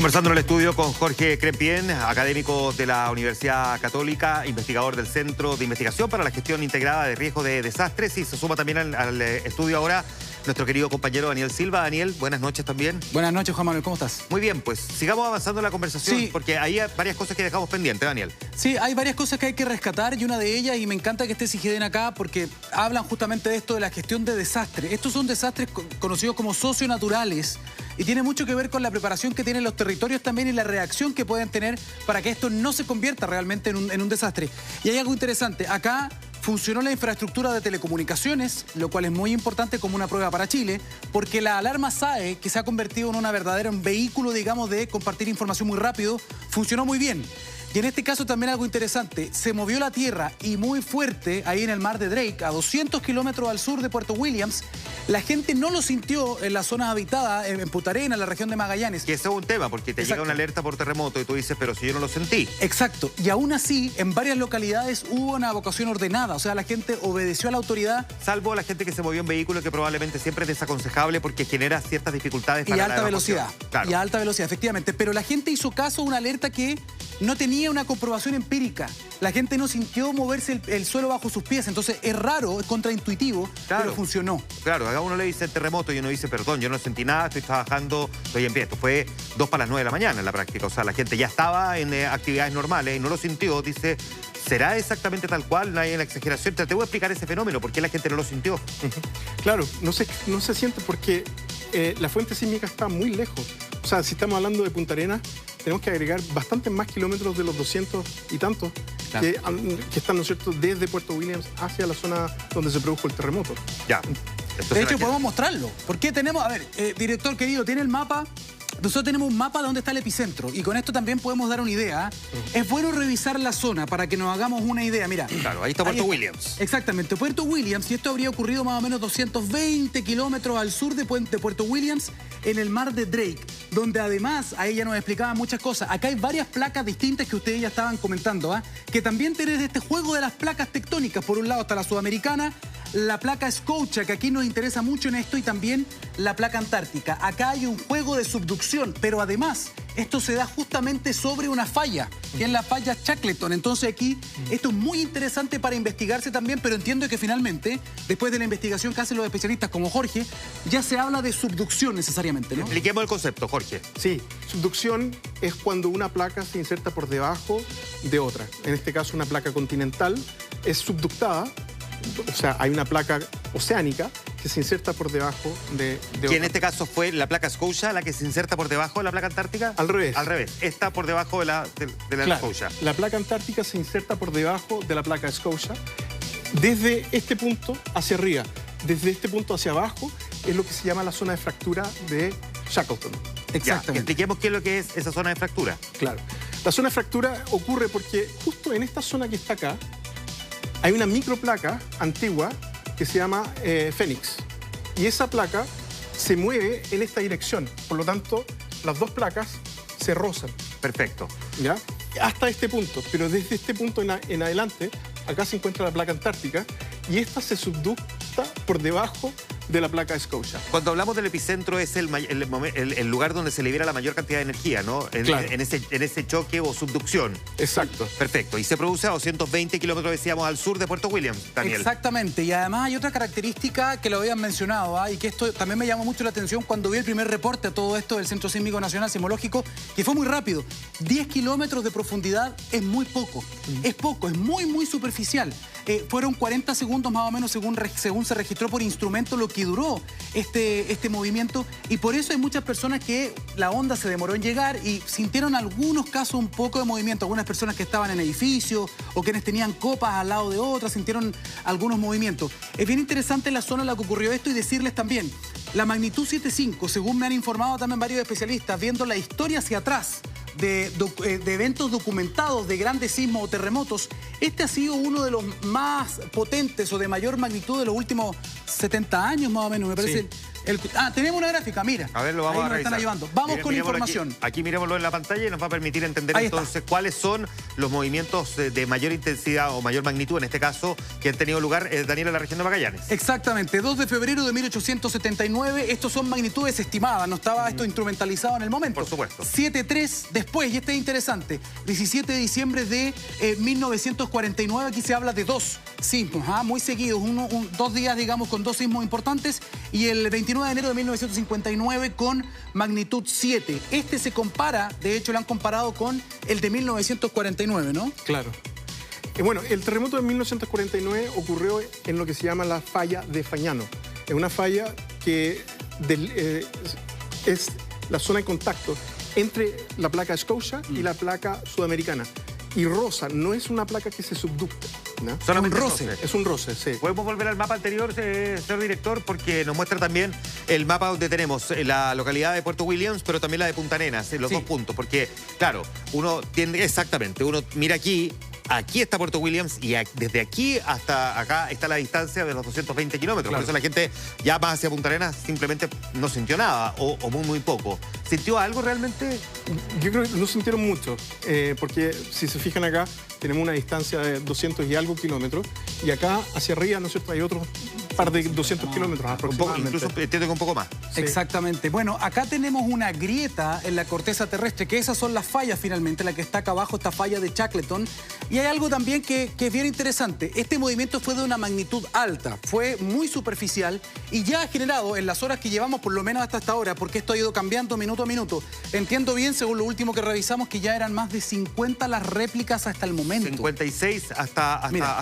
Conversando en el estudio con Jorge Crempien, académico de la Universidad Católica, investigador del Centro de Investigación para la Gestión Integrada de Riesgo de Desastres, y se suma también al estudio ahora nuestro querido compañero Daniel Silva. Daniel, buenas noches también. Buenas noches, Juan Manuel, ¿cómo estás? Muy bien, pues sigamos avanzando en la conversación, sí, porque hay varias cosas que dejamos pendientes, Daniel. Sí, hay varias cosas que hay que rescatar, y una de ellas, y me encanta que esté Sigeden acá, porque hablan justamente de esto de la gestión de desastres. Estos son desastres conocidos como socionaturales, y tiene mucho que ver con la preparación que tienen los territorios también y la reacción que pueden tener para que esto no se convierta realmente en un desastre. Y hay algo interesante, acá funcionó la infraestructura de telecomunicaciones, lo cual es muy importante como una prueba para Chile, porque la alarma SAE, que se ha convertido en un verdadero vehículo, digamos, de compartir información muy rápido, funcionó muy bien. Y en este caso también algo interesante, se movió la tierra y muy fuerte ahí en el mar de Drake, a 200 kilómetros al sur de Puerto Williams. La gente no lo sintió en las zonas habitadas, en Punta Arenas, en la región de Magallanes. Que ese es un tema, porque te llega una alerta por terremoto y tú dices, pero si yo no lo sentí. Exacto. Y aún así, en varias localidades hubo una evacuación ordenada. O sea, la gente obedeció a la autoridad. Salvo la gente que se movió en vehículo, que probablemente siempre es desaconsejable porque genera ciertas dificultades para la evacuación. Claro. Y a alta velocidad, efectivamente. Pero la gente hizo caso a una alerta que no tenía una comprobación empírica. La gente no sintió moverse el suelo bajo sus pies. Entonces es raro, es contraintuitivo, claro, pero funcionó. Claro, a uno le dice terremoto y uno dice, perdón, yo no sentí nada, estoy trabajando, estoy en pie. Esto fue 2 para las 9 de la mañana en la práctica. O sea, la gente ya estaba en actividades normales y no lo sintió. Dice, ¿será exactamente tal cual? No hay una exageración. Te voy a explicar ese fenómeno, ¿por qué la gente no lo sintió? Claro, no se siente porque la fuente sísmica está muy lejos. O sea, si estamos hablando de Punta Arenas, tenemos que agregar bastantes más kilómetros de los 200 y tantos, claro, que están, ¿no es cierto?, desde Puerto Williams hacia la zona donde se produjo el terremoto. Ya. De hecho, podemos mostrarlo. Porque tenemos, a ver, director querido, ¿tiene el mapa? Nosotros tenemos un mapa de dónde está el epicentro, y con esto también podemos dar una idea. Es bueno revisar la zona para que nos hagamos una idea. Mira, claro, ahí está Puerto Williams. Exactamente, Puerto Williams, y esto habría ocurrido más o menos 220 kilómetros al sur de Puerto Williams, en el mar de Drake, donde además, ahí ya nos explicaban muchas cosas. Acá hay varias placas distintas que ustedes ya estaban comentando, que también tienen este juego de las placas tectónicas. Por un lado está la sudamericana, la placa Scotia, que aquí nos interesa mucho en esto, y también la placa antártica. Acá hay un juego de subducción, pero además esto se da justamente sobre una falla, que es la falla Shackleton. Entonces aquí esto es muy interesante para investigarse también, pero entiendo que finalmente, después de la investigación que hacen los especialistas como Jorge, ya se habla de subducción necesariamente, ¿no? Expliquemos el concepto, Jorge. Sí, subducción es cuando una placa se inserta por debajo de otra. En este caso, una placa continental es subductada. O sea, hay una placa oceánica que se inserta por debajo de otra. ¿Que en este caso fue la placa Scotia la que se inserta por debajo de la placa antártica? Al revés. Al revés. Está por debajo de la claro, Scotia. La placa antártica se inserta por debajo de la placa Scotia desde este punto hacia arriba. Desde este punto hacia abajo es lo que se llama la zona de fractura de Shackleton. Exactamente. Ya, expliquemos qué es lo que es esa zona de fractura. Claro. La zona de fractura ocurre porque justo en esta zona que está acá hay una microplaca antigua que se llama Fénix. Y esa placa se mueve en esta dirección. Por lo tanto, las dos placas se rozan. Perfecto. ¿Ya? Hasta este punto. Pero desde este punto en adelante, acá se encuentra la placa antártica y esta se subducta por debajo de la placa Scotia. Cuando hablamos del epicentro es el lugar donde se libera la mayor cantidad de energía, ¿no? Claro. En ese choque o subducción. Exacto. Perfecto. Y se produce a 220 kilómetros, decíamos, al sur de Puerto Williams, Daniel. Exactamente. Y además hay otra característica que lo habían mencionado, y que esto también me llamó mucho la atención cuando vi el primer reporte a todo esto del Centro Sísmico Nacional Sismológico, que fue muy rápido. 10 kilómetros de profundidad es muy poco. Es poco, es muy, muy superficial. Fueron 40 segundos más o menos según se registró por instrumento lo que duró este movimiento, y por eso hay muchas personas que la onda se demoró en llegar y sintieron algunos casos un poco de movimiento. Algunas personas que estaban en edificios o quienes tenían copas al lado de otras sintieron algunos movimientos. Es bien interesante la zona en la que ocurrió esto, y decirles también, la magnitud 7.5, según me han informado también varios especialistas, viendo la historia hacia atrás de eventos documentados de grandes sismos o terremotos, este ha sido uno de los más potentes o de mayor magnitud de los últimos 70 años más o menos, me parece. Tenemos una gráfica, mira. A ver, lo vamos a revisar. Están ayudando. Vamos con información. Aquí miremoslo en la pantalla y nos va a permitir entender entonces cuáles son los movimientos de mayor intensidad o mayor magnitud, en este caso, que han tenido lugar, Daniel, en la región de Magallanes. Exactamente, 2 de febrero de 1879. Estos son magnitudes estimadas, no estaba esto instrumentalizado en el momento. Por supuesto. 7.3 después, y este es interesante, 17 de diciembre de 1949, aquí se habla de 2 sismos, muy seguidos, 2 días, digamos, con 2 sismos importantes, y el 29 de enero de 1959 con magnitud 7. Este se compara, de hecho lo han comparado con el de 1949, ¿no? Claro. Bueno, el terremoto de 1949 ocurrió en lo que se llama la falla de Fagnano. Es una falla que es la zona de contacto entre la placa Scotia y la placa sudamericana. Y rosa no es una placa que se subducta, ¿no? Solamente un roce. Es un roce, sí. Podemos volver al mapa anterior, señor director, porque nos muestra también el mapa donde tenemos la localidad de Puerto Williams, pero también la de Punta Arenas, los dos puntos. Porque, claro, uno tiende, exactamente, uno mira aquí está Puerto Williams y desde aquí hasta acá está la distancia de los 220 kilómetros. Claro. Por eso la gente ya más hacia Punta Arenas simplemente no sintió nada o muy poco. ¿Sintió algo realmente? Yo creo que no sintieron mucho, porque si se fijan acá, tenemos una distancia de 200 y algo kilómetros, y acá hacia arriba, ¿no es cierto?, hay otros par de 200 kilómetros aproximadamente. Incluso entiendo que un poco más. Sí. Exactamente. Bueno, acá tenemos una grieta en la corteza terrestre, que esas son las fallas finalmente, la que está acá abajo, esta falla de Shackleton. Y hay algo también que es bien interesante. Este movimiento fue de una magnitud alta, fue muy superficial y ya ha generado en las horas que llevamos, por lo menos hasta esta hora, porque esto ha ido cambiando minuto a minuto. Entiendo bien, según lo último que revisamos, que ya eran más de 50 las réplicas hasta el momento. 56 hasta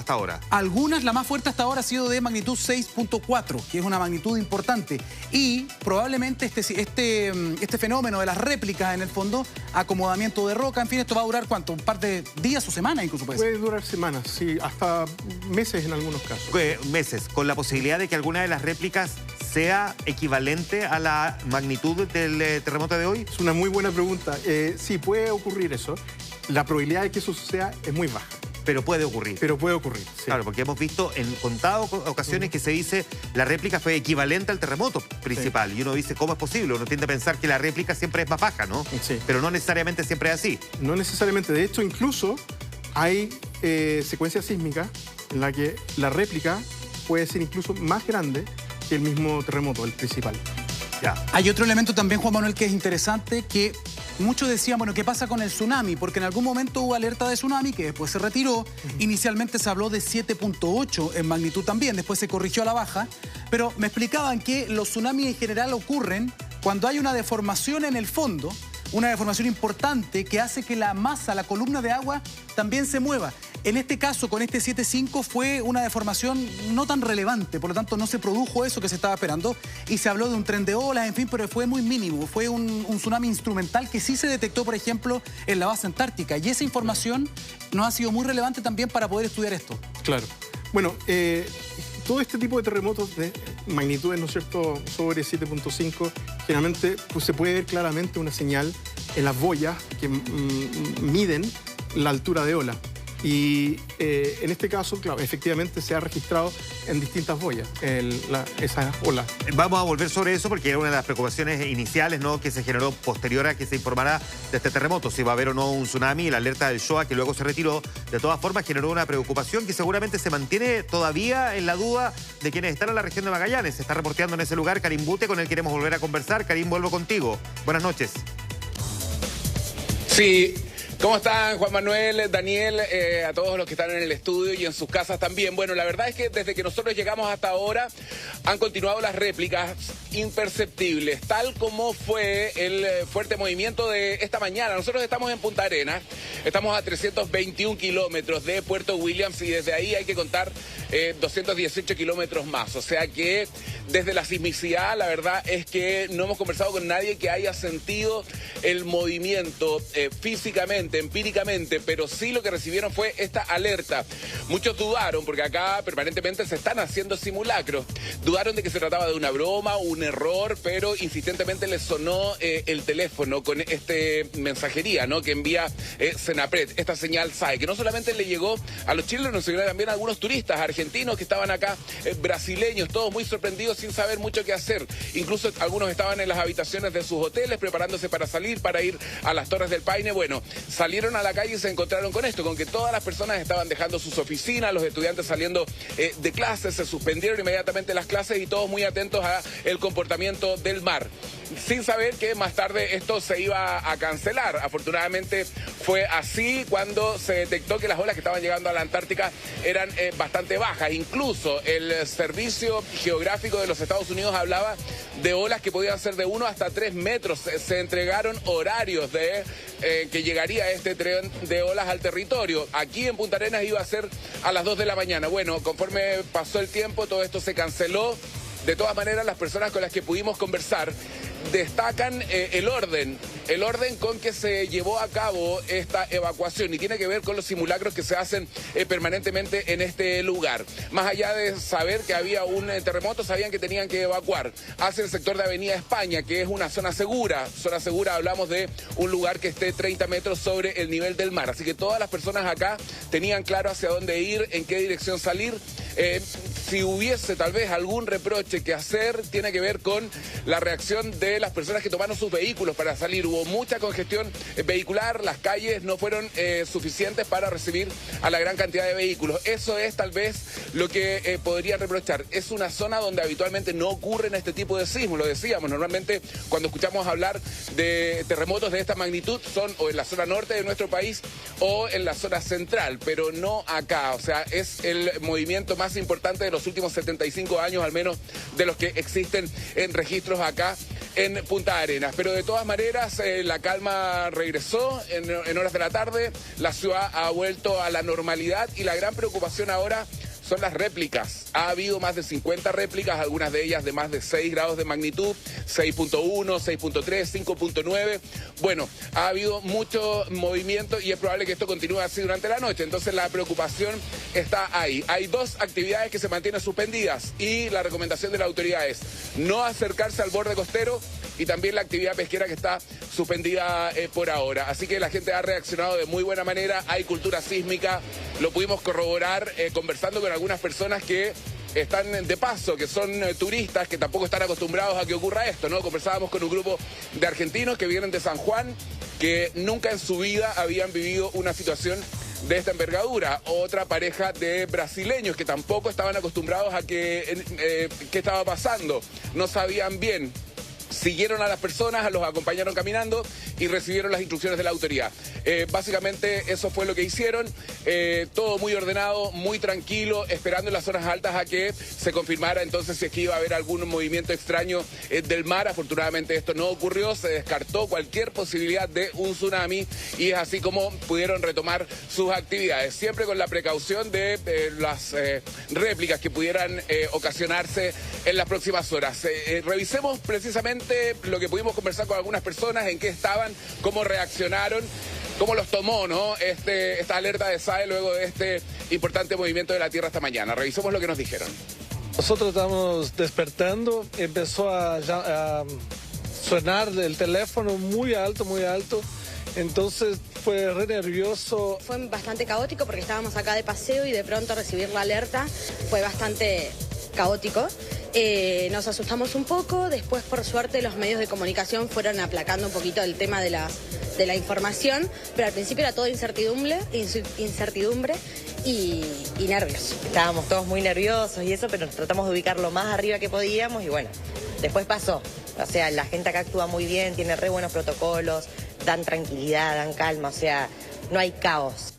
ahora. Algunas, la más fuerte hasta ahora ha sido de magnitud 6.4, que es una magnitud importante. Y probablemente este fenómeno de las réplicas, en el fondo, acomodamiento de roca, en fin, esto va a durar ¿cuánto? ¿Un par de días o semanas incluso? Puede durar semanas, sí, hasta meses en algunos casos. Meses, con la posibilidad de que alguna de las réplicas sea equivalente a la magnitud del terremoto de hoy. Es una muy buena pregunta. Sí, puede ocurrir eso. La probabilidad de que eso suceda es muy baja. Pero puede ocurrir. Pero puede ocurrir, sí. Claro, porque hemos visto en contadas ocasiones que se dice la réplica fue equivalente al terremoto principal. Sí. Y uno dice, ¿cómo es posible? Uno tiende a pensar que la réplica siempre es más baja, ¿no? Sí. Pero no necesariamente siempre es así. No necesariamente. De hecho, incluso hay secuencias sísmicas en la que la réplica puede ser incluso más grande que el mismo terremoto, el principal. Ya. Hay otro elemento también, Juan Manuel, que es interesante, que muchos decían, bueno, ¿qué pasa con el tsunami? Porque en algún momento hubo alerta de tsunami que después se retiró. Inicialmente se habló de 7.8 en magnitud también, después se corrigió a la baja. Pero me explicaban que los tsunamis en general ocurren cuando hay una deformación en el fondo, una deformación importante que hace que la masa, la columna de agua, también se mueva. En este caso, con este 7.5, fue una deformación no tan relevante, por lo tanto no se produjo eso que se estaba esperando y se habló de un tren de olas, en fin, pero fue muy mínimo. Fue un tsunami instrumental que sí se detectó, por ejemplo, en la base antártica, y esa información nos ha sido muy relevante también para poder estudiar esto. Claro. Bueno, todo este tipo de terremotos de magnitudes, ¿no es cierto?, sobre 7.5, generalmente pues, se puede ver claramente una señal en las boyas que miden la altura de ola. Y en este caso, claro, efectivamente se ha registrado en distintas boyas esa ola. Vamos a volver sobre eso porque era una de las preocupaciones iniciales, ¿no?, que se generó posterior a que se informara de este terremoto, si va a haber o no un tsunami, la alerta del SHOA que luego se retiró. De todas formas, generó una preocupación que seguramente se mantiene todavía en la duda de quienes están en la región de Magallanes. Se está reporteando en ese lugar Karim Bute, con él queremos volver a conversar. Karim, vuelvo contigo. Buenas noches. Sí. ¿Cómo están, Juan Manuel, Daniel, a todos los que están en el estudio y en sus casas también? Bueno, la verdad es que desde que nosotros llegamos hasta ahora han continuado las réplicas imperceptibles, tal como fue el fuerte movimiento de esta mañana. Nosotros estamos en Punta Arenas, estamos a 321 kilómetros de Puerto Williams y desde ahí hay que contar 218 kilómetros más. O sea que desde la sismicidad, la verdad es que no hemos conversado con nadie que haya sentido el movimiento físicamente. científicamente, empíricamente, pero sí lo que recibieron fue esta alerta. Muchos dudaron, porque acá permanentemente se están haciendo simulacros. Dudaron de que se trataba de una broma, un error, pero insistentemente les sonó el teléfono con este mensajería, ¿no?, que envía Senapred, esta señal SAE, que no solamente le llegó a los chilenos, sino también a algunos turistas argentinos que estaban acá, brasileños, todos muy sorprendidos sin saber mucho qué hacer. Incluso algunos estaban en las habitaciones de sus hoteles preparándose para salir, para ir a las Torres del Paine. Bueno, salieron a la calle y se encontraron con esto, con que todas las personas estaban dejando sus oficinas, los estudiantes saliendo de clases, se suspendieron inmediatamente las clases y todos muy atentos a el comportamiento del mar, sin saber que más tarde esto se iba a cancelar. Afortunadamente fue así cuando se detectó que las olas que estaban llegando a la Antártica eran bastante bajas. Incluso el Servicio Geográfico de los Estados Unidos hablaba de olas que podían ser de 1 hasta 3 metros. Se entregaron horarios de que llegaría este tren de olas al territorio. Aquí en Punta Arenas iba a ser a las 2 de la mañana. Bueno, conforme pasó el tiempo, todo esto se canceló. De todas maneras, las personas con las que pudimos conversar destacan el orden con que se llevó a cabo esta evacuación, y tiene que ver con los simulacros que se hacen permanentemente en este lugar. Más allá de saber que había un terremoto, sabían que tenían que evacuar hacia el sector de Avenida España, que es una zona segura. Zona segura, hablamos de un lugar que esté 30 metros sobre el nivel del mar. Así que todas las personas acá tenían claro hacia dónde ir, en qué dirección salir. Si hubiese tal vez algún reproche que hacer, tiene que ver con la reacción de las personas que tomaron sus vehículos para salir. Hubo mucha congestión vehicular, las calles no fueron suficientes para recibir a la gran cantidad de vehículos. Eso es tal vez lo que podría reprochar. Es una zona donde habitualmente no ocurren este tipo de sismos, lo decíamos. Normalmente cuando escuchamos hablar de terremotos de esta magnitud son o en la zona norte de nuestro país o en la zona central, pero no acá. O sea, es el movimiento más importante de los últimos 75 años, al menos de los que existen en registros acá en Punta Arenas. Pero de todas maneras, la calma regresó en horas de la tarde, la ciudad ha vuelto a la normalidad y la gran preocupación ahora son las réplicas. Ha habido más de 50 réplicas, algunas de ellas de más de 6 grados de magnitud, 6.1, 6.3, 5.9. Bueno, ha habido mucho movimiento y es probable que esto continúe así durante la noche. Entonces la preocupación está ahí. Hay 2 actividades que se mantienen suspendidas y la recomendación de la autoridad es no acercarse al borde costero, y también la actividad pesquera que está suspendida por ahora. Así que la gente ha reaccionado de muy buena manera, hay cultura sísmica, lo pudimos corroborar conversando con algunas personas que están de paso, que son turistas, que tampoco están acostumbrados a que ocurra esto, ¿no? Conversábamos con un grupo de argentinos que vienen de San Juan, que nunca en su vida habían vivido una situación de esta envergadura. Otra pareja de brasileños que tampoco estaban acostumbrados a qué estaba pasando, no sabían bien. Siguieron a las personas, los acompañaron caminando y recibieron las instrucciones de la autoridad. Básicamente eso fue lo que hicieron, todo muy ordenado, muy tranquilo, esperando en las zonas altas a que se confirmara entonces si es que iba a haber algún movimiento extraño del mar. Afortunadamente esto no ocurrió, se descartó cualquier posibilidad de un tsunami y es así como pudieron retomar sus actividades, siempre con la precaución de las réplicas que pudieran ocasionarse en las próximas horas. Revisemos precisamente lo que pudimos conversar con algunas personas, en qué estaban, cómo reaccionaron, cómo los tomó, ¿no?, esta alerta de SAE luego de este importante movimiento de la Tierra esta mañana. Revisemos lo que nos dijeron. Nosotros estamos despertando, empezó a sonar el teléfono muy alto, entonces fue re nervioso. Fue bastante caótico porque estábamos acá de paseo y de pronto recibir la alerta fue bastante caótico. Nos asustamos un poco, después por suerte los medios de comunicación fueron aplacando un poquito el tema de la información, pero al principio era todo incertidumbre y nervios. Estábamos todos muy nerviosos y eso, pero tratamos de ubicar lo más arriba que podíamos y bueno, después pasó. O sea, la gente acá actúa muy bien, tiene re buenos protocolos, dan tranquilidad, dan calma, o sea, no hay caos.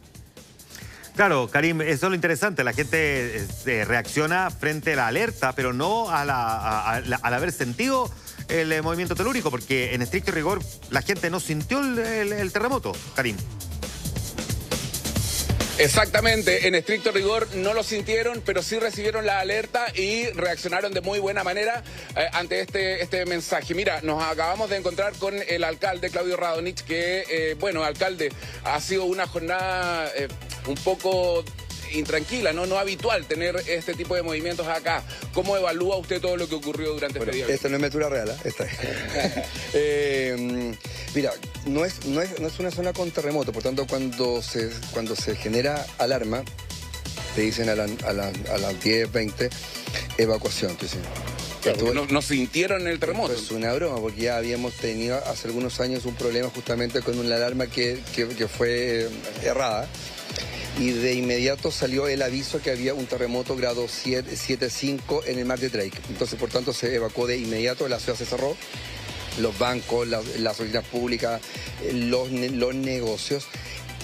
Claro, Karim, eso es lo interesante. La gente reacciona frente a la alerta, pero no al haber sentido el movimiento telúrico, porque en estricto rigor la gente no sintió el terremoto, Karim. Exactamente, en estricto rigor no lo sintieron, pero sí recibieron la alerta y reaccionaron de muy buena manera ante este mensaje. Mira, nos acabamos de encontrar con el alcalde Claudio Radonich, que, bueno, alcalde, ha sido una jornada un poco intranquila, no habitual tener este tipo de movimientos acá. ¿Cómo evalúa usted todo lo que ocurrió durante este día? Esta no es Metura Real, esta es. Mira, no es una zona con terremoto, por tanto cuando se genera alarma, te dicen a las 10, 20, evacuación. Claro, no sintieron el terremoto. Es una broma, porque ya habíamos tenido hace algunos años un problema justamente con una alarma que fue errada. Y de inmediato salió el aviso que había un terremoto grado 7.5 en el mar de Drake. Entonces, por tanto, se evacuó de inmediato, la ciudad se cerró, los bancos, las oficinas públicas, los negocios,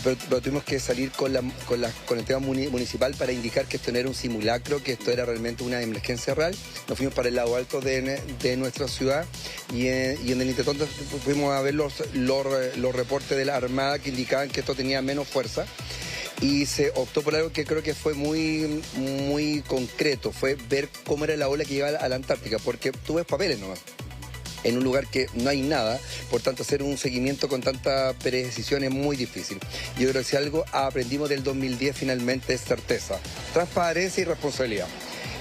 pero tuvimos que salir con el tema municipal para indicar que esto no era un simulacro, que esto era realmente una emergencia real. Nos fuimos para el lado alto de nuestra ciudad y en el intertanto fuimos a ver los reportes de la Armada que indicaban que esto tenía menos fuerza. Y se optó por algo que creo que fue muy concreto, fue ver cómo era la ola que llegaba a la Antártica, porque tú ves papeles nomás, en un lugar que no hay nada, por tanto hacer un seguimiento con tanta precisión es muy difícil. Yo creo que si algo aprendimos del 2010 finalmente es certeza, transparencia y responsabilidad.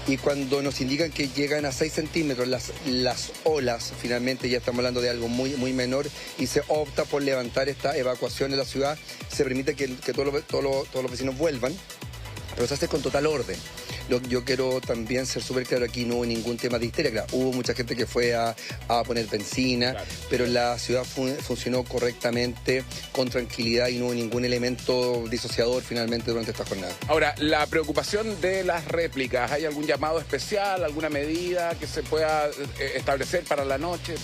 Y cuando nos indican que llegan a 6 centímetros las olas, finalmente ya estamos hablando de algo muy menor, y se opta por levantar esta evacuación de la ciudad, se permite que todos los vecinos vuelvan, pero se hace con total orden. Yo quiero también ser súper claro, aquí no hubo ningún tema de histeria. Claro, hubo mucha gente que fue a poner benzina, claro, pero la ciudad funcionó correctamente, con tranquilidad, y no hubo ningún elemento disociador finalmente durante esta jornada. Ahora, la preocupación de las réplicas, ¿hay algún llamado especial, alguna medida que se pueda establecer para la noche?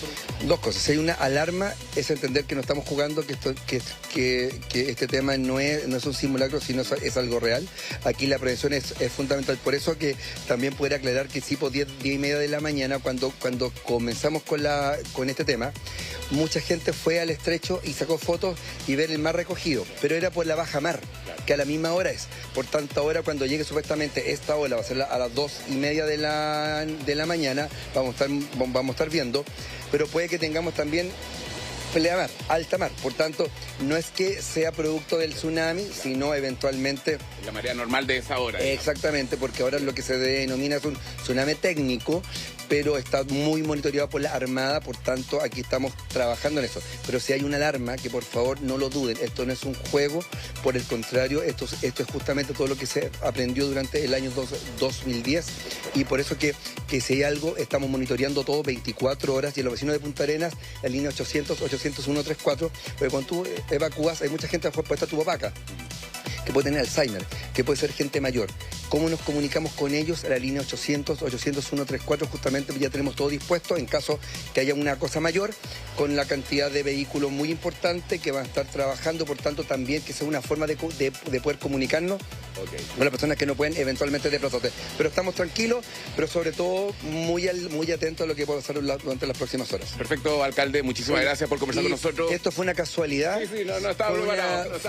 Dos cosas. Si hay una alarma, es entender que no estamos jugando, que este tema no es un simulacro, sino es algo real. Aquí la prevención es fundamental. Por eso que también poder aclarar que sí, por 10:30 de la mañana, cuando comenzamos con este tema, mucha gente fue al estrecho y sacó fotos y ver el mar recogido, pero era por la baja mar, que a la misma hora es. Por tanta hora, cuando llegue supuestamente esta ola, va a ser a las 2:30 de la mañana, vamos a estar viendo, pero puede que tengamos también pleamar, alta mar. Por tanto, no es que sea producto del tsunami, sino eventualmente la marea normal de esa hora. Exactamente, porque ahora lo que se denomina es un tsunami técnico, pero está muy monitoreado por la Armada, por tanto aquí estamos trabajando en eso. Pero si hay una alarma, que por favor no lo duden, esto no es un juego, por el contrario, esto es justamente todo lo que se aprendió durante el año 2010, y por eso que si hay algo, estamos monitoreando todo 24 horas, y en los vecinos de Punta Arenas, la línea 800-800-134, porque cuando tú evacúas, hay mucha gente puesta a tu papá, que puede tener Alzheimer, que puede ser gente mayor. ¿Cómo nos comunicamos con ellos? A la línea 800-800-134, justamente ya tenemos todo dispuesto en caso que haya una cosa mayor, con la cantidad de vehículos muy importante que van a estar trabajando, por tanto también que sea una forma de poder comunicarnos con las personas que no pueden eventualmente desplazarse. Pero estamos tranquilos, pero sobre todo muy atentos a lo que puede pasar durante las próximas horas. Perfecto, alcalde, muchísimas gracias por conversar con nosotros. Esto fue una casualidad. Sí, no estaba preparado.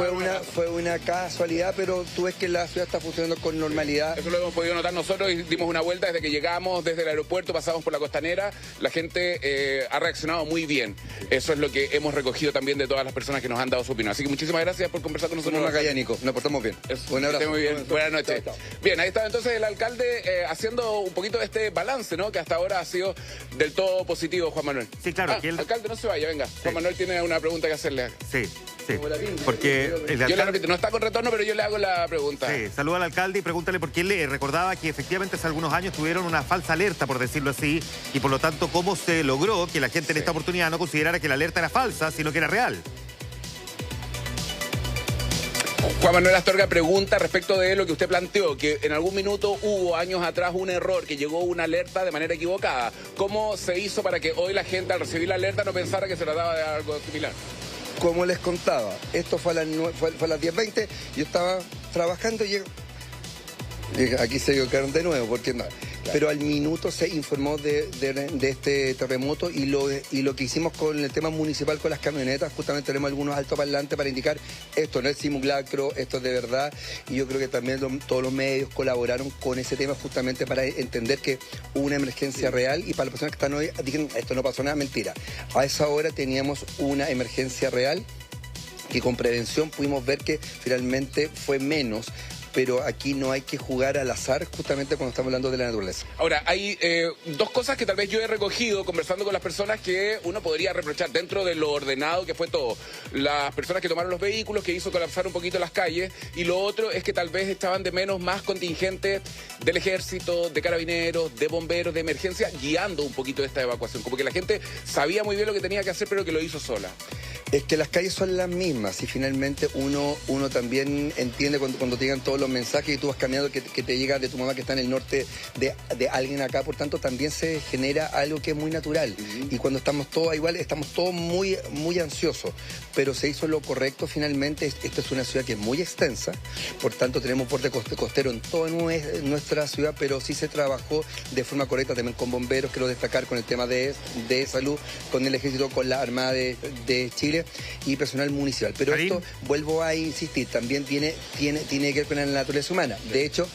Fue una casualidad, pero tú ves que la ciudad está funcionando con normalidad. Eso lo hemos podido notar nosotros, y dimos una vuelta desde que llegamos, desde el aeropuerto, pasamos por la costanera, la gente ha reaccionado muy bien. Eso es lo que hemos recogido también de todas las personas que nos han dado su opinión. Así que muchísimas gracias por conversar con nosotros. Nico, nos portamos bien. Un abrazo. Muy bien. Buenas noches. Chao. Bien, ahí está entonces el alcalde haciendo un poquito de este balance, ¿no? Que hasta ahora ha sido del todo positivo, Juan Manuel. Sí, claro. Alcalde, no se vaya, venga. Sí. Juan Manuel tiene una pregunta que hacerle. Sí. Porque el alcalde... Yo le repito, no está con retorno, pero yo le hago la pregunta. Sí, saluda al alcalde y pregúntale por qué él le recordaba que efectivamente hace algunos años tuvieron una falsa alerta, por decirlo así, y por lo tanto cómo se logró que la gente en esta oportunidad no considerara que la alerta era falsa, sino que era real. Juan Manuel Astorga pregunta respecto de lo que usted planteó, que en algún minuto hubo años atrás un error, que llegó una alerta de manera equivocada. ¿Cómo se hizo para que hoy la gente al recibir la alerta no pensara que se trataba de algo similar? Como les contaba, esto fue a las 10:20, yo estaba trabajando y aquí se equivocaron de nuevo, porque no. pero al minuto se informó de este terremoto y lo que hicimos con el tema municipal con las camionetas, justamente tenemos algunos altoparlantes para indicar esto no es simulacro, esto es de verdad, y yo creo que también todos los medios colaboraron con ese tema justamente para entender que hubo una emergencia real, y para las personas que están hoy dijeron esto no pasó nada, mentira. A esa hora teníamos una emergencia real que con prevención pudimos ver que finalmente fue menos. Pero aquí no hay que jugar al azar justamente cuando estamos hablando de la naturaleza. Ahora, hay dos cosas que tal vez yo he recogido conversando con las personas que uno podría reprochar dentro de lo ordenado que fue todo. Las personas que tomaron los vehículos, que hizo colapsar un poquito las calles, y lo otro es que tal vez estaban de menos más contingentes del ejército, de carabineros, de bomberos, de emergencia, guiando un poquito esta evacuación. Como que la gente sabía muy bien lo que tenía que hacer, pero que lo hizo sola. Es que las calles son las mismas y finalmente uno también entiende cuando te llegan todos los mensajes y tú vas caminando que te llega de tu mamá que está en el norte de alguien acá, por tanto también se genera algo que es muy natural. Y cuando estamos todos igual, estamos todos muy, muy ansiosos, pero se hizo lo correcto finalmente. Esta es una ciudad que es muy extensa, por tanto tenemos borde costero en toda nuestra ciudad, pero sí se trabajó de forma correcta también con bomberos, quiero destacar, con el tema de salud, con el ejército, con la Armada de Chile y personal municipal. Pero Karim, esto, vuelvo a insistir, también tiene que ver con la naturaleza humana. De hecho,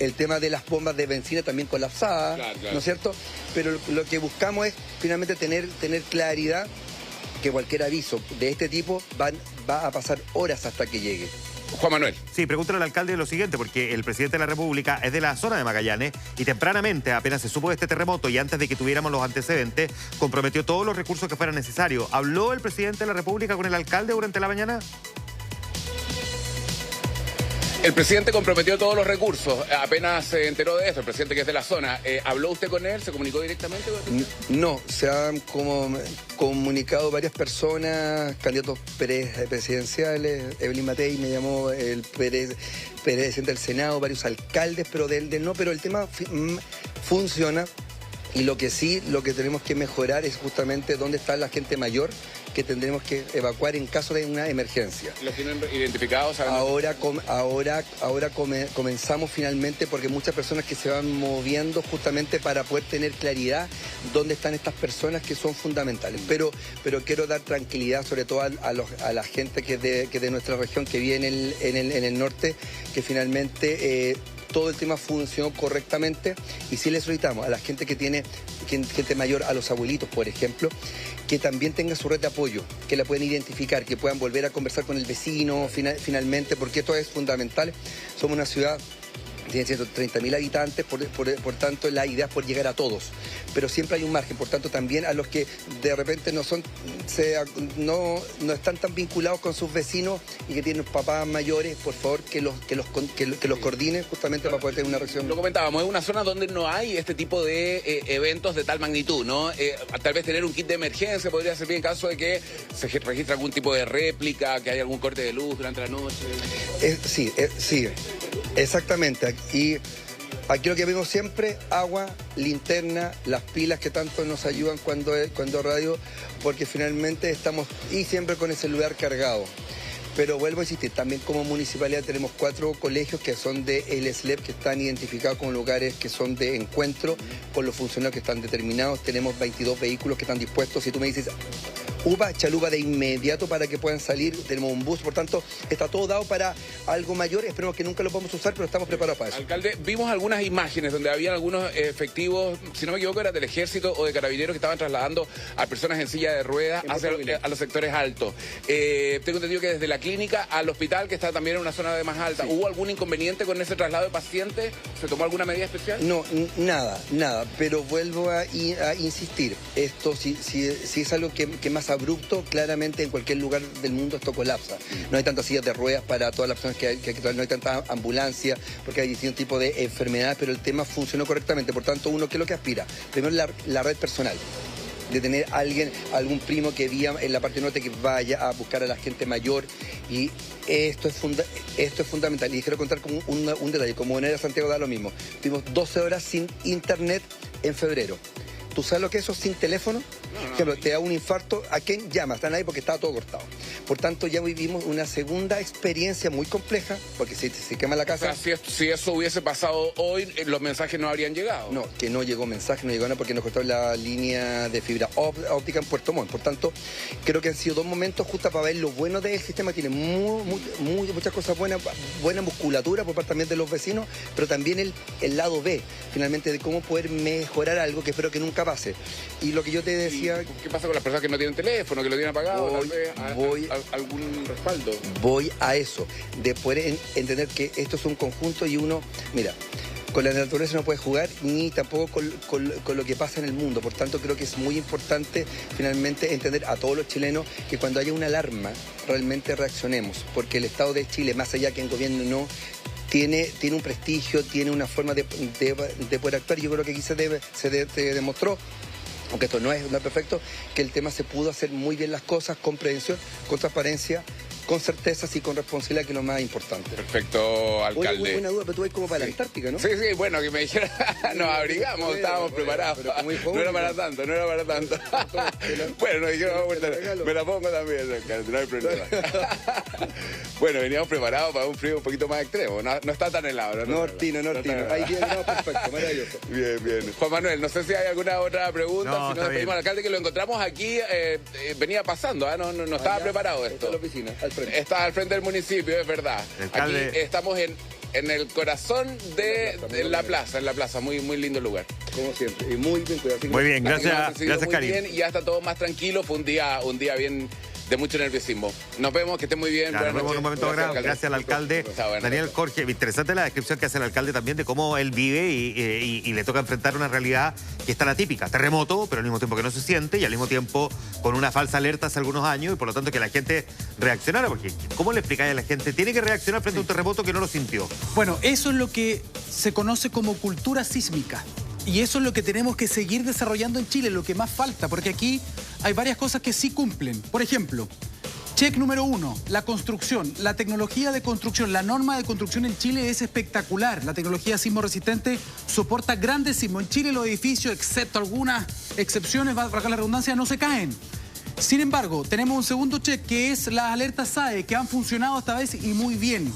el tema de las bombas de benzina también colapsadas, claro. ¿No es cierto? Pero lo que buscamos es finalmente tener claridad que cualquier aviso de este tipo va a pasar horas hasta que llegue. Juan Manuel. Sí, pregúntale al alcalde lo siguiente, porque el presidente de la República es de la zona de Magallanes y tempranamente, apenas se supo de este terremoto y antes de que tuviéramos los antecedentes, comprometió todos los recursos que fueran necesarios. ¿Habló el presidente de la República con el alcalde durante la mañana? El presidente comprometió todos los recursos, apenas se enteró de eso, el presidente que es de la zona. ¿Habló usted con él? ¿Se comunicó directamente con él? No, se han comunicado varias personas, candidatos presidenciales. Evelyn Matei me llamó, el presidente del Senado, varios alcaldes, pero de él no, pero el tema funciona. Y lo que tenemos que mejorar es justamente dónde está la gente mayor que tendremos que evacuar en caso de una emergencia. ¿Los tienen identificados? Ahora comenzamos finalmente, porque muchas personas que se van moviendo justamente para poder tener claridad dónde están estas personas que son fundamentales. Pero quiero dar tranquilidad sobre todo a la gente que es de nuestra región, que vive en el norte, que finalmente todo el tema funcionó correctamente, y sí le solicitamos a la gente que tiene gente mayor, a los abuelitos, por ejemplo, que también tenga su red de apoyo, que la puedan identificar, que puedan volver a conversar con el vecino finalmente, porque esto es fundamental. Somos una ciudad tiene 130.000 habitantes, por tanto la idea es por llegar a todos, pero siempre hay un margen, por tanto también a los que de repente no están tan vinculados con sus vecinos y que tienen papás mayores, por favor que los coordinen justamente para poder tener una reacción. Lo comentábamos, es una zona donde no hay este tipo de eventos de tal magnitud, ¿no? Tal vez tener un kit de emergencia podría servir en caso de que se registre algún tipo de réplica, que haya algún corte de luz durante la noche. Sí, exactamente. Y aquí lo que vemos siempre, agua, linterna, las pilas que tanto nos ayudan cuando radio, porque finalmente estamos y siempre con el celular cargado. Pero vuelvo a insistir, también como municipalidad tenemos 4 colegios que son de el SLEP, que están identificados como lugares que son de encuentro con los funcionarios que están determinados. Tenemos 22 vehículos que están dispuestos. Si tú me dices UPA, Chalupa de inmediato para que puedan salir, tenemos un bus, por tanto está todo dado para algo mayor. Esperemos que nunca lo podamos usar, pero estamos preparados para eso. Alcalde, vimos algunas imágenes donde había algunos efectivos, si no me equivoco era del ejército o de carabineros, que estaban trasladando a personas en silla de ruedas a los sectores altos. Tengo entendido que desde la clínica al hospital, que está también en una zona de más alta, sí. ¿Hubo algún inconveniente con ese traslado de pacientes? ¿Se tomó alguna medida especial? No, nada, pero vuelvo a insistir, esto si es algo que más abrupto, claramente en cualquier lugar del mundo esto colapsa. No hay tantas sillas de ruedas para todas las personas que hay que traer, no hay tanta ambulancia, porque hay distintos tipos de enfermedades, pero el tema funcionó correctamente. Por tanto, uno, ¿qué es lo que aspira? Primero, la red personal, de tener algún primo que viva en la parte norte que vaya a buscar a la gente mayor, y esto es fundamental. Y quiero contar con un detalle, como en Santiago da lo mismo. Tuvimos 12 horas sin internet en febrero. ¿Tú sabes lo que es eso sin teléfono? ejemplo, te da un infarto, ¿a quién llamas? A nadie, porque estaba todo cortado. Por tanto, ya vivimos una segunda experiencia muy compleja, porque si se quema la casa... O sea, si eso hubiese pasado hoy, los mensajes no habrían llegado. No, que no llegó mensaje, no llegó nada, porque nos cortaron la línea de fibra óptica en Puerto Montt. Por tanto, creo que han sido 2 momentos justos para ver lo bueno del sistema. Tiene muchas cosas buenas, buena musculatura por parte también de los vecinos, pero también el lado B, finalmente, de cómo poder mejorar algo que espero que nunca pase. Y lo que yo te decía... ¿Qué pasa con las personas que no tienen teléfono, que lo tienen apagado? ¿Algún respaldo? Voy a eso, de poder entender que esto es un conjunto y uno... Mira, con la naturaleza no puedes jugar, ni tampoco con lo que pasa en el mundo. Por tanto, creo que es muy importante finalmente entender a todos los chilenos que cuando haya una alarma, realmente reaccionemos. Porque el Estado de Chile, más allá que el gobierno no... Tiene un prestigio, tiene una forma de poder actuar. Yo creo que aquí se demostró, aunque esto no es perfecto, que el tema se pudo hacer muy bien las cosas con prevención, con transparencia, con certezas y con responsabilidad, que es lo más importante. Perfecto, alcalde. Oye, buena duda, pero tú vas como para la Antártica, ¿no? Sí, bueno, que me dijeron, nos abrigamos, estábamos preparados. No era para tanto. Bueno, nos dijeron, me la pongo también, alcalde, no hay problema. Bueno, veníamos preparados para un frío un poquito más extremo, no está tan helado. Nortino. Ahí viene, perfecto, maravilloso. Bien. Juan Manuel, no sé si hay alguna otra pregunta, No, si no despedimos al alcalde, que lo encontramos aquí, venía pasando, no estaba preparado esto. Está en la oficina, al frente. Está al frente del municipio, es verdad. Alcalde. Aquí estamos en el corazón de la plaza, muy lindo lugar. Como siempre, y muy bien cuidado. Muy bien, gracias, Karim. Bien, y ya está todo más tranquilo, fue un día bien de mucho nerviosismo. Nos vemos, que estén muy bien. Claro, nos vemos en un momento. Gracias al alcalde Daniel Jorge. Interesante la descripción que hace el alcalde también de cómo él vive y le toca enfrentar una realidad que es tan atípica. Terremoto, pero al mismo tiempo que no se siente y al mismo tiempo con una falsa alerta hace algunos años y por lo tanto que la gente reaccionara. Porque ¿cómo le explicáis a la gente? Tiene que reaccionar frente a un terremoto que no lo sintió. Bueno, eso es lo que se conoce como cultura sísmica. Y eso es lo que tenemos que seguir desarrollando en Chile, lo que más falta, porque aquí hay varias cosas que sí cumplen. Por ejemplo, check número 1, la construcción, la tecnología de construcción, la norma de construcción en Chile es espectacular. La tecnología sismo resistente soporta grandes sismos. En Chile los edificios, excepto algunas excepciones, para la redundancia, no se caen. Sin embargo, tenemos un segundo check, que es las alertas SAE, que han funcionado esta vez y muy bien.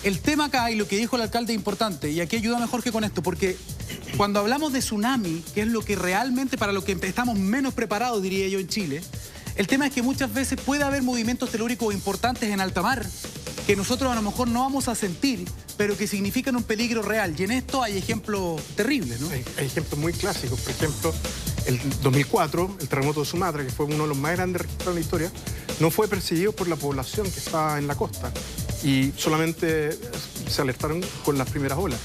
El tema acá, y lo que dijo el alcalde es importante, y aquí ayuda mejor que con esto, porque cuando hablamos de tsunami, que es lo que realmente, para lo que estamos menos preparados, diría yo, en Chile, el tema es que muchas veces puede haber movimientos telúricos importantes en alta mar que nosotros a lo mejor no vamos a sentir, pero que significan un peligro real. Y en esto hay ejemplos terribles, ¿no? Hay ejemplos muy clásicos. Por ejemplo, el 2004, el terremoto de Sumatra, que fue uno de los más grandes registrados en la historia, no fue percibido por la población que estaba en la costa y solamente se alertaron con las primeras olas.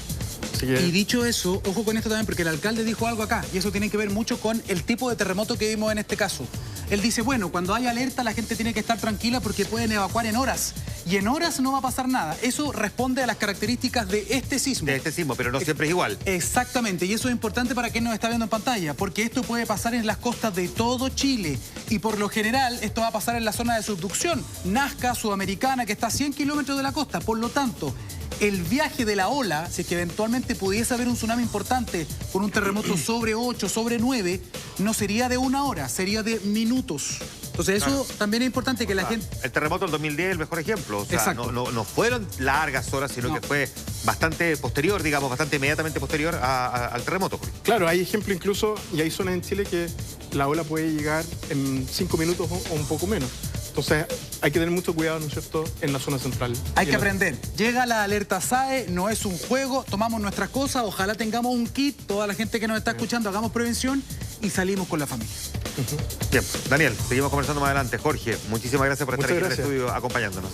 Y dicho eso, ojo con esto también, porque el alcalde dijo algo acá, y eso tiene que ver mucho con el tipo de terremoto que vimos en este caso. Él dice, bueno, cuando hay alerta la gente tiene que estar tranquila porque pueden evacuar en horas. Y en horas no va a pasar nada. Eso responde a las características de este sismo. De este sismo, pero no siempre es igual. Exactamente, y eso es importante para quien nos está viendo en pantalla, porque esto puede pasar en las costas de todo Chile. Y por lo general, esto va a pasar en la zona de subducción, Nazca, Sudamericana, que está a 100 kilómetros de la costa. Por lo tanto, el viaje de la ola, si es que eventualmente pudiese haber un tsunami importante con un terremoto sobre 8, sobre 9, no sería de 1 hora, sería de minutos. Entonces eso también es importante que la gente... El terremoto del 2010 es el mejor ejemplo. O sea, no fueron largas horas, sino que fue bastante posterior, digamos, bastante inmediatamente posterior al terremoto. Claro, hay ejemplos incluso, y hay zonas en Chile que la ola puede llegar en 5 minutos o un poco menos. Entonces hay que tener mucho cuidado, ¿no es cierto?, en la zona central. Hay que aprender. Llega la alerta SAE, no es un juego, tomamos nuestras cosas, ojalá tengamos un kit, toda la gente que nos está escuchando, hagamos prevención y salimos con la familia. Bien, Daniel, seguimos conversando más adelante. Jorge, muchísimas gracias por estar aquí en el estudio acompañándonos.